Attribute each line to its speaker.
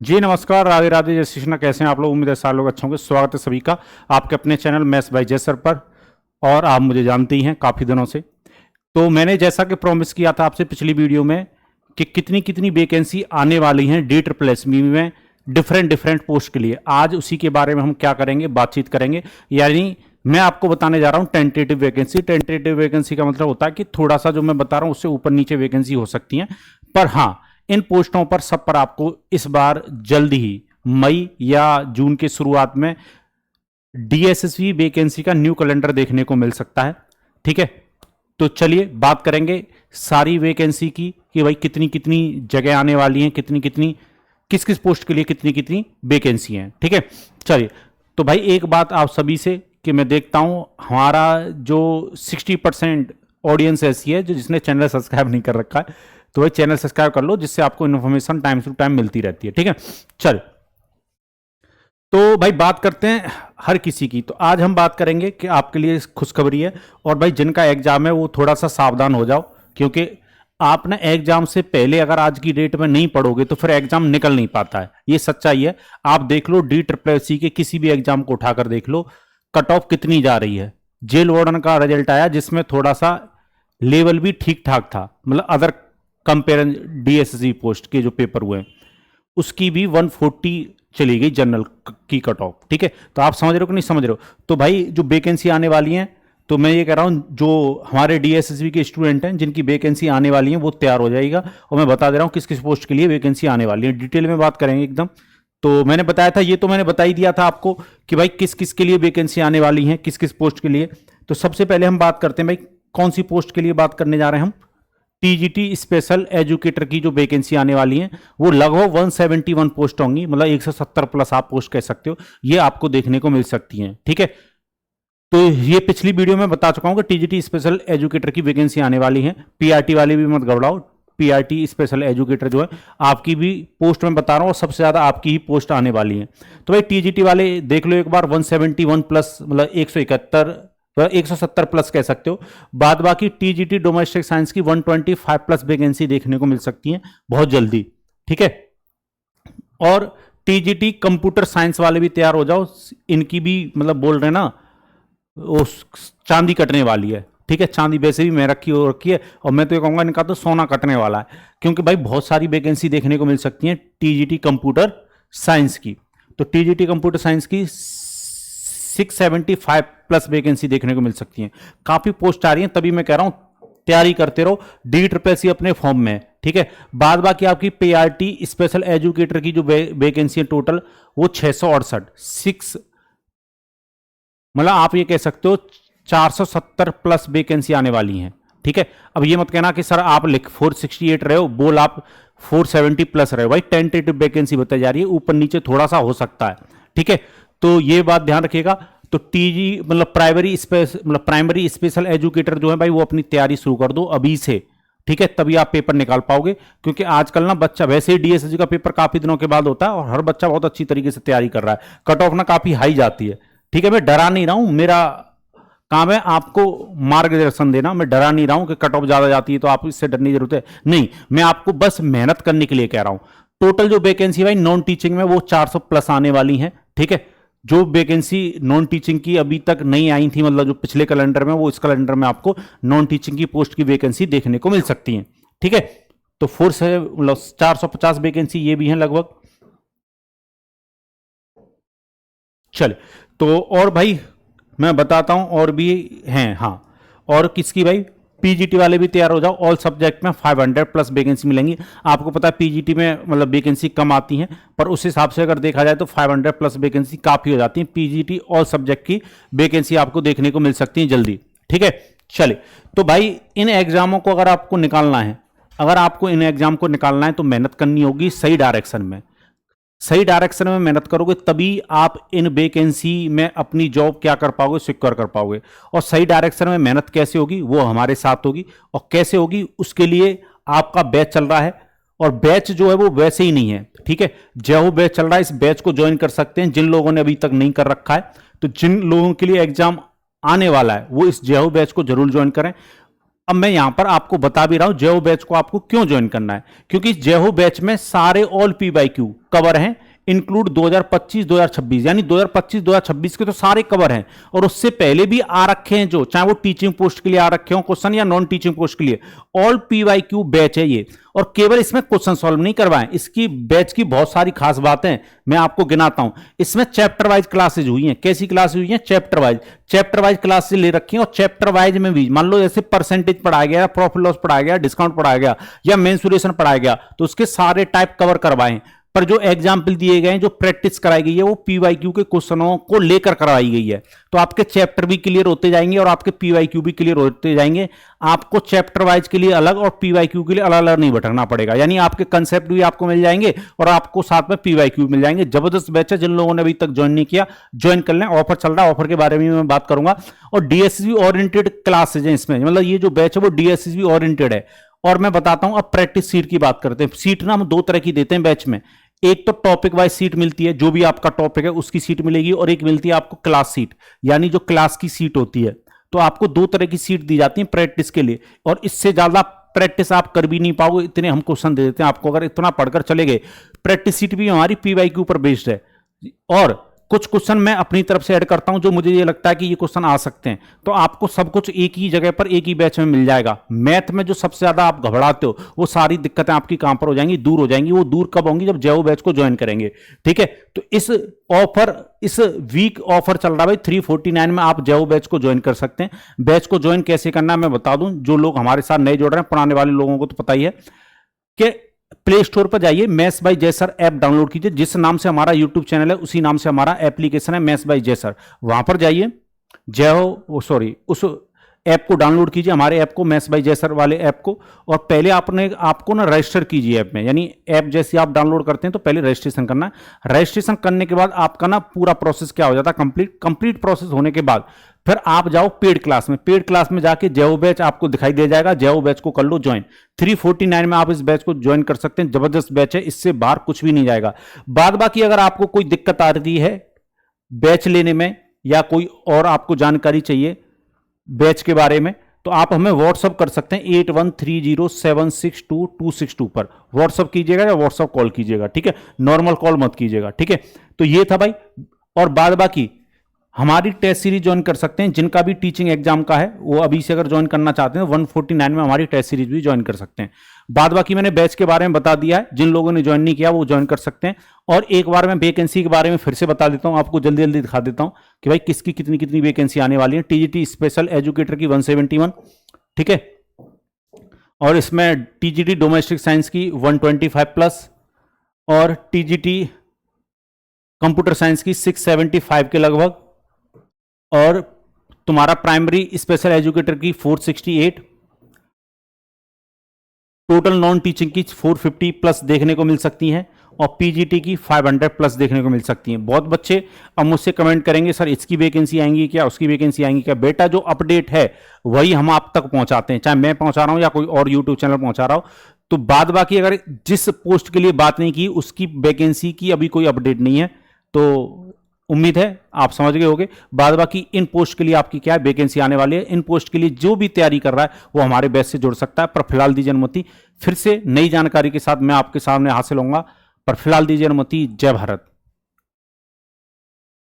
Speaker 1: जी नमस्कार, राधे राधे, जय श्री कृष्ण। कैसे हैं आप लोग? उम्मीद है सारे लोग अच्छे होंगे। स्वागत है सभी का आपके अपने चैनल मैथ्स बाय जय सर पर। और आप मुझे जानते ही हैं काफ़ी दिनों से। तो मैंने जैसा कि प्रॉमिस किया था आपसे पिछली वीडियो में कि कितनी कितनी वैकेंसी आने वाली हैं डी ट्रिपल एस में डिफरेंट डिफरेंट पोस्ट के लिए, आज उसी के बारे में हम क्या करेंगे, बातचीत करेंगे। यानी मैं आपको बताने जा रहा हूं टेंटेटिव वैकेंसी। टेंटेटिव वैकेंसी का मतलब होता है कि थोड़ा सा जो मैं बता रहा हूं उससे ऊपर नीचे वैकेंसी हो सकती हैं, पर हाँ इन पोस्टों पर सब पर आपको इस बार जल्द ही मई या जून के शुरुआत में डीएसएसबी वैकेंसी का न्यू कैलेंडर देखने को मिल सकता है। ठीक है, तो चलिए बात करेंगे सारी वैकेंसी की कि भाई कितनी कितनी जगह आने वाली हैं, कितनी कितनी किस किस पोस्ट के लिए कितनी कितनी वैकेंसी हैं। ठीक है, चलिए। तो भाई एक बात आप सभी से कि मैं देखता हूं हमारा जो 60% ऑडियंस ऐसी है जो जिसने चैनल सब्सक्राइब नहीं कर रखा है, तो भाई चैनल सब्सक्राइब कर लो, जिससे आपको इन्फॉर्मेशन टाइम टू टाइम मिलती रहती है। ठीक है, चल तो भाई बात करते हैं हर किसी की। तो आज हम बात करेंगे कि आपके लिए खुशखबरी है, और भाई जिनका एग्जाम है वो थोड़ा सा सावधान हो जाओ, क्योंकि आप ना एग्जाम से पहले अगर आज की डेट में नहीं पढ़ोगे तो फिर एग्जाम निकल नहीं पाता है। ये सच्चाई है। आप देख लो डी ट्रिपल एस सी के किसी भी एग्जाम को उठाकर देख लो, कट ऑफ कितनी जा रही है। जेल वार्डन का रिजल्ट आया जिसमें थोड़ा सा लेवल भी ठीक ठाक था, मतलब अदर कंपेयर डीएसएससी पोस्ट के जो पेपर हुए उसकी भी 140 चली गई जनरल की कट ऑफ। ठीक है, तो आप समझ रहे हो कि नहीं समझ रहे हो? तो भाई जो वैकेंसी आने वाली हैं, तो मैं ये कह रहा हूं जो हमारे डीएसएसबी के स्टूडेंट हैं जिनकी वैकेंसी आने वाली है वो तैयार हो जाएगा, और मैं बता दे रहा हूं किस किस पोस्ट के लिए वैकेंसी आने वाली है। डिटेल में बात करेंगे एकदम। तो मैंने बताया था, ये तो मैंने बता ही दिया था आपको कि भाई किस किस के लिए वैकेंसी आने वाली है, किस किस पोस्ट के लिए। तो सबसे पहले हम बात करते हैं भाई कौन सी पोस्ट के लिए बात करने जा रहे हैं हम। टीजीटी स्पेशल एजुकेटर की जो वैकेंसी आने वाली है वो लगभग 171 पोस्ट होंगी, मतलब 170 प्लस आप पोस्ट कह सकते हो, ये आपको देखने को मिल सकती हैं। ठीक है, तो ये पिछली वीडियो में बता चुका हूं कि टीजीटी स्पेशल एजुकेटर की वैकेंसी आने वाली है। पीआरटी वाले भी मत घबराओ, पीआरटी स्पेशल एजुकेटर जो है आपकी भी पोस्ट में बता रहा हूं, और सबसे ज्यादा आपकी ही पोस्ट आने वाली है। तो भाई टीजीटी वाले देख लो एक बार, 171 प्लस मतलब 171 170 प्लस कह सकते हो। बाद बाकी टीजीटी डोमेस्टिक साइंस की 125 प्लस वैकेंसी देखने को मिल सकती है बहुत जल्दी। ठीक है, और टीजीटी कंप्यूटर साइंस वाले भी तैयार हो जाओ, इनकी भी मतलब बोल रहे हैं ना वो चांदी कटने वाली है। ठीक है, चांदी वैसे भी मैं रखी हो रखी है, और मैं तो ये कहूंगा इनका तो सोना कटने वाला है, क्योंकि भाई बहुत सारी वैकेंसी देखने को मिल सकती है टीजीटी कंप्यूटर साइंस की। तो टीजीटी कंप्यूटर साइंस की 675 प्लस वैकेंसी देखने को मिल सकती है। काफी पोस्ट आ रही है, तभी मैं कह रहा हूं तैयारी करते रहो, डी ट्रिपल सी अपने फॉर्म में। ठीक है, बाद बाकी आपकी पीआरटी स्पेशल एजुकेटर की जो वैकेंसी है टोटल वो 668 मतलब आप ये कह सकते हो 470 प्लस वैकेंसी आने वाली हैं। ठीक है, अब ये मत कहना कि सर आप लिख 468 रहे हो, बोल आप 470 प्लस रहे हो। भाई टेंटेटिव वैकेंसी बताई जा रही है, ऊपर नीचे थोड़ा सा हो सकता है। ठीक है, तो ये बात ध्यान रखिएगा। तो टीजी मतलब प्राइमरी स्पेशल एजुकेटर जो है भाई वो अपनी तैयारी शुरू कर दो अभी से। ठीक है, तभी आप पेपर निकाल पाओगे, क्योंकि आजकल ना बच्चा वैसे ही डीएसएससी का पेपर काफी दिनों के बाद होता है, और हर बच्चा बहुत अच्छी तरीके से तैयारी कर रहा है। कट ऑफ ना काफी हाई जाती है। ठीक है, मैं डरा नहीं रहा हूं, मेरा काम है आपको मार्गदर्शन देना। मैं डरा नहीं रहा हूं कि कट ऑफ ज्यादा जाती है तो आप इससे डरने की जरूरत है नहीं, मैं आपको बस मेहनत करने के लिए कह रहा हूं। टोटल जो वैकेंसी भाई नॉन टीचिंग में वो 400 प्लस आने वाली है। ठीक है, जो वैकेंसी नॉन टीचिंग की अभी तक नहीं आई थी, मतलब जो पिछले कैलेंडर में, वो इस कैलेंडर में आपको नॉन टीचिंग की पोस्ट की वैकेंसी देखने को मिल सकती है। ठीक है, तो फोर्स है मतलब 450 वैकेंसी ये भी है लगभग। चल तो और भाई मैं बताता हूं और भी हैं। हाँ, और किसकी भाई, पीजीटी वाले भी तैयार हो जाओ। ऑल सब्जेक्ट में 500 प्लस वैकेंसी मिलेंगी। आपको पता है पीजीटी में मतलब वैकेंसी कम आती हैं, पर उस हिसाब से अगर देखा जाए तो 500 प्लस वैकेंसी काफी हो जाती है। पीजीटी ऑल सब्जेक्ट की वैकेंसी आपको देखने को मिल सकती है जल्दी। ठीक है, चलिए। तो भाई इन एग्जामों को अगर आपको निकालना है, अगर आपको इन एग्जाम को निकालना है तो मेहनत करनी होगी सही डायरेक्शन में। सही डायरेक्शन में मेहनत करोगे तभी आप इन वैकेंसी में अपनी जॉब क्या कर पाओगे, सिक्योर कर पाओगे। और सही डायरेक्शन में मेहनत कैसे होगी वो हमारे साथ होगी, और कैसे होगी उसके लिए आपका बैच चल रहा है, और बैच जो है वो वैसे ही नहीं है। ठीक है, जय बैच चल रहा है, इस बैच को ज्वाइन कर सकते हैं जिन लोगों ने अभी तक नहीं कर रखा है। तो जिन लोगों के लिए एग्जाम आने वाला है वो इस जय बैच को जरूर ज्वाइन करें। अब मैं यहां पर आपको बता भी रहा हूं जेओ बैच को आपको क्यों ज्वाइन करना है, क्योंकि जेओ बैच में सारे all P by Q cover हैं, इंक्लूड 2025-2026, यानी 2025-2026 के तो सारे कवर हैं, और उससे पहले भी आ रखे हैं, जो चाहे वो टीचिंग पोस्ट के लिए आ रखे हो क्वेश्चन या नॉन टीचिंग पोस्ट के लिए, ऑल पीवाईक्यू बैच है ये। और केवल इसमें क्वेश्चन सॉल्व नहीं करवाएं, इसकी बैच की बहुत सारी खास बातें मैं आपको गिनाता हूं। इसमें चैप्टर वाइज क्लासेज हुई हैं। कैसी क्लासेज हुई हैं? चैप्टर वाइज क्लासेज ले रखी हैं, और चैप्टर वाइज में भी मान लो जैसे परसेंटेज पढ़ाया गया, प्रॉफिट लॉस पढ़ाया गया, डिस्काउंट पढ़ाया गया या मेंसुरेशन पढ़ाया गया, तो उसके सारे टाइप कवर करवाएं। पर जो एग्जाम्पल दिए गए हैं, जो प्रैक्टिस कराई गई है, वो पीवाईक्यू के क्वेश्चनों को लेकर करवाई गई है। तो आपके चैप्टर भी क्लियर होते जाएंगे और आपके पीवाईक्यू भी क्लियर होते जाएंगे। आपको चैप्टर वाइज के लिए अलग और पीवाईक्यू के लिए अलग अलग नहीं भटकना पड़ेगा, यानी आपके कंसेप्ट भी आपको मिल जाएंगे और आपको साथ में पीवाईक्यू मिल जाएंगे। जबरदस्त बैच है, जिन लोगों ने अभी तक ज्वाइन नहीं किया ज्वाइन कर लें। ऑफर चल रहा है, ऑफर के बारे में मैं बात करूंगा। और डीएसएसबी ओरिएंटेड क्लासेज हैं इसमें, मतलब ये जो बैच है वो डीएसएसबी ओरिएंटेड है। और मैं बताता हूं, अब प्रैक्टिस सीट की बात करते हैं। सीट ना हम दो तरह की देते हैं बैच में। एक तो टॉपिक वाइज सीट मिलती है, जो भी आपका टॉपिक है उसकी सीट मिलेगी, और एक मिलती है आपको क्लास सीट, यानी जो क्लास की सीट होती है। तो आपको दो तरह की सीट दी जाती है प्रैक्टिस के लिए, और इससे ज्यादा प्रैक्टिस आप कर भी नहीं पाओगे, इतने हम क्वेश्चन दे देते हैं आपको। अगर इतना पढ़कर चले गए, प्रैक्टिस सीट भी हमारी पीवाईक्यू पर बेस्ड है, और कुछ क्वेश्चन मैं अपनी तरफ से ऐड करता हूं जो मुझे ये लगता है कि ये क्वेश्चन आ सकते हैं। तो आपको सब कुछ एक ही जगह पर एक ही बैच में मिल जाएगा। मैथ में जो सबसे ज्यादा आप घबराते हो, वो सारी दिक्कतें आपकी कहां पर हो जाएंगी? दूर हो जाएंगी। वो दूर कब होंगी? जब जेओ बैच को ज्वाइन करेंगे। ठीक है, तो इस वीक ऑफर चल रहा है भाई, 349 में आप जेओ बैच को ज्वाइन कर सकते हैं। बैच को ज्वाइन कैसे करना है मैं बता दूं, जो लोग हमारे साथ नए जुड़ रहे हैं, पुराने वाले लोगों को तो पता ही है कि प्ले स्टोर पर जाइए, maths by Jaisar app download कीजिए। जिस नाम से हमारा यूट्यूब चैनल है उसी नाम से हमारा एप्लीकेशन है, मैथ्स बाय जयसर। वहां पर जाइए, उस ऐप को डाउनलोड कीजिए, हमारे ऐप को, मैथ्स बाय जयसर वाले ऐप को। और पहले आपको ना रजिस्टर कीजिए ऐप में, यानी ऐप जैसे आप डाउनलोड करते हैं तो पहले रजिस्ट्रेशन करना है। रजिस्ट्रेशन करने के बाद आपका ना पूरा प्रोसेस क्या हो जाता है, कंप्लीट प्रोसेस होने के बाद फिर आप जाओ पेड क्लास में। पेड क्लास में जाके जेओ बैच आपको दिखाई दे जाएगा, जेओ बैच को कर लो ज्वाइन। 349 में आप इस बैच को ज्वाइन कर सकते हैं। जबरदस्त बैच है, इससे बाहर कुछ भी नहीं जाएगा। बाद बाकी अगर आपको कोई दिक्कत आ रही है बैच लेने में, या कोई और आपको जानकारी चाहिए बैच के बारे में, तो आप हमें व्हाट्सअप कर सकते हैं 8130762262 पर। व्हाट्सअप कीजिएगा या व्हाट्सअप कॉल कीजिएगा, ठीक है, नॉर्मल कॉल मत कीजिएगा, ठीक है। तो ये था भाई। और बाद बाकी हमारी टेस्ट सीरीज ज्वाइन कर सकते हैं, जिनका भी टीचिंग एग्जाम का है वो अभी से अगर ज्वाइन करना चाहते हैं 149 में हमारी टेस्ट सीरीज भी ज्वाइन कर सकते हैं। बाद बाकी मैंने बैच के बारे में बता दिया है, जिन लोगों ने ज्वाइन नहीं किया वो ज्वाइन कर सकते हैं। और एक बार मैं वैकेंसी के बारे में फिर से बता देता हूं, आपको जल्दी जल्दी दिखा देता हूं कि भाई किसकी कितनी कितनी वैकेंसी आने वाली है। टीजीटी स्पेशल एजुकेटर की 171, ठीक है, और इसमें टीजीटी डोमेस्टिक साइंस की 125+, और टीजीटी कंप्यूटर साइंस की 675 के लगभग, और तुम्हारा प्राइमरी स्पेशल एजुकेटर की 468, टोटल नॉन टीचिंग की 450+ देखने को मिल सकती हैं, और पीजीटी की 500+ देखने को मिल सकती हैं। बहुत बच्चे अब मुझसे कमेंट करेंगे सर इसकी वैकेंसी आएंगी क्या, उसकी वैकेंसी आएंगी क्या। बेटा जो अपडेट है वही हम आप तक पहुंचाते हैं, चाहे मैं पहुंचा रहा हूं या कोई और यूट्यूब चैनल पहुंचा रहा हो। तो बाद बाकी अगर जिस पोस्ट के लिए बात नहीं की उसकी वैकेंसी की अभी कोई अपडेट नहीं है, तो उम्मीद है आप समझ गए होंगे। बाद बाकी इन पोस्ट के लिए आपकी क्या है वैकेंसी आने वाली है। इन पोस्ट के लिए जो भी तैयारी कर रहा है वो हमारे बैच से जुड़ सकता है। पर फिलहाल दीजिए अनुमति, फिर से नई जानकारी के साथ मैं आपके सामने हासिल होऊंगा। पर फिलहाल दीजिए अनुमति। जय भारत।